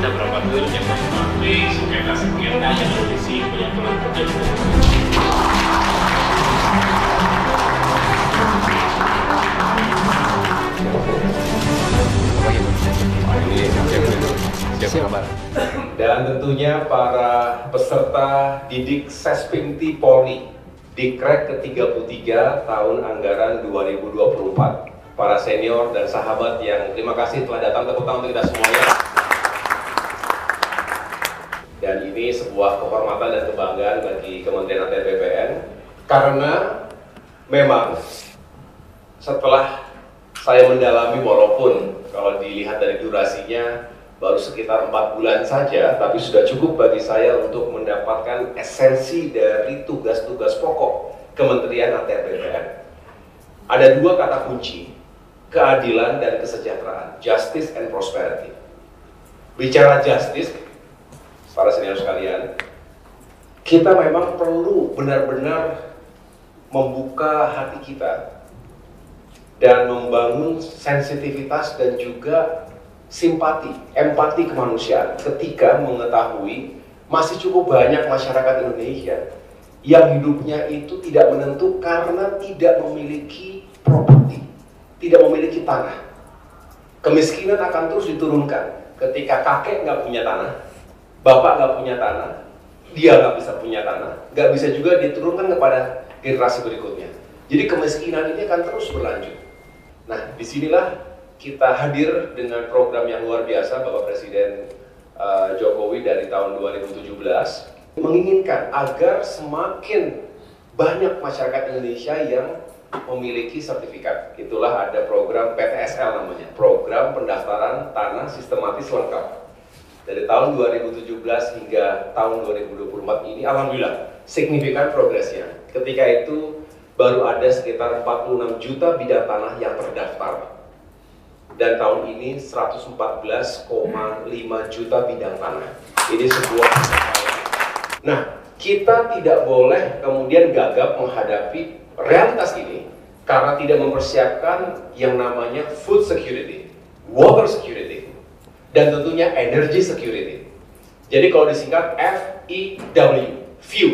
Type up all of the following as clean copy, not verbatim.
kita berapa dulu yang paling sengketa yang berisiko yang telah terjadi. Dan tentunya para peserta didik Sespimti Polri Dikrek ke-33 tahun anggaran 2024. Para senior dan sahabat yang terima kasih telah datang, tepuk tangan untuk kita semuanya. Dan ini sebuah kehormatan dan kebanggaan bagi Kementerian ATR BPN, karena memang setelah saya mendalami, walaupun kalau dilihat dari durasinya baru sekitar 4 bulan saja, tapi sudah cukup bagi saya untuk mendapatkan esensi dari tugas-tugas pokok Kementerian ATR BPN. Ada 2 kata kunci, keadilan dan kesejahteraan, justice and prosperity. Bicara justice, para senior sekalian, kita memang perlu benar-benar membuka hati kita dan membangun sensitivitas dan juga simpati, empati kemanusiaan ketika mengetahui masih cukup banyak masyarakat Indonesia yang hidupnya itu tidak menentu karena tidak memiliki properti, tidak memiliki tanah. Kemiskinan akan terus diturunkan ketika kakek nggak punya tanah, bapak nggak punya tanah, dia nggak bisa punya tanah, nggak bisa juga diturunkan kepada generasi berikutnya. Jadi kemiskinan ini akan terus berlanjut. Nah, disinilah kita hadir dengan program yang luar biasa. Bapak Presiden Jokowi dari tahun 2017 menginginkan agar semakin banyak masyarakat Indonesia yang memiliki sertifikat. Itulah ada program PTSL namanya, Program Pendaftaran Tanah Sistematis Lengkap. Dari tahun 2017 hingga tahun 2024 ini, alhamdulillah signifikan progresnya. Ketika itu baru ada sekitar 46 juta bidang tanah yang terdaftar. Dan tahun ini 114,5 juta bidang tanah. Ini sebuah Nah, kita tidak boleh kemudian gagap menghadapi realitas ini karena tidak mempersiapkan yang namanya food security, water security, dan tentunya energy security. Jadi kalau disingkat FEW, FEW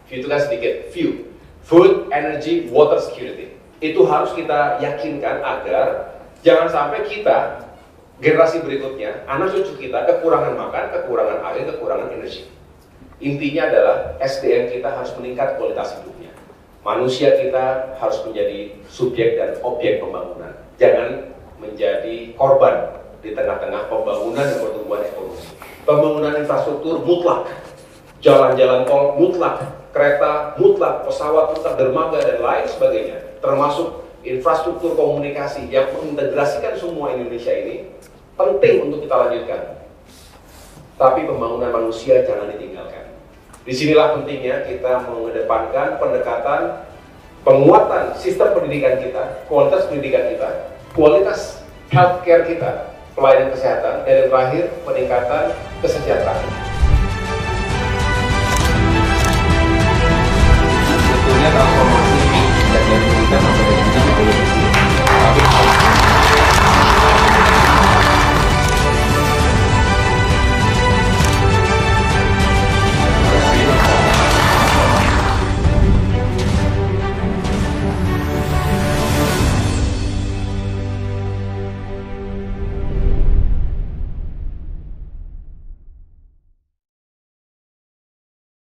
itu kan sedikit, FEW, food, energy, water security. Itu harus kita yakinkan agar jangan sampai kita, generasi berikutnya, anak cucu kita kekurangan makan, kekurangan air, kekurangan energi. Intinya adalah SDM kita harus meningkat kualitas hidupnya. Manusia kita harus menjadi subjek dan objek pembangunan. Jangan menjadi korban di tengah-tengah pembangunan dan pertumbuhan ekonomi. Pembangunan infrastruktur mutlak, jalan-jalan tol mutlak, kereta mutlak, pesawat mutlak, dermaga dan lain sebagainya, termasuk infrastruktur komunikasi yang mengintegrasikan semua Indonesia ini penting untuk kita lanjutkan. Tapi pembangunan manusia jangan ditinggalkan. Disinilah pentingnya kita mengedepankan pendekatan penguatan sistem pendidikan kita, kualitas pendidikan kita, kualitas healthcare kita, pelayanan kesehatan, dan yang terakhir peningkatan kesejahteraan. Tentunya transformasi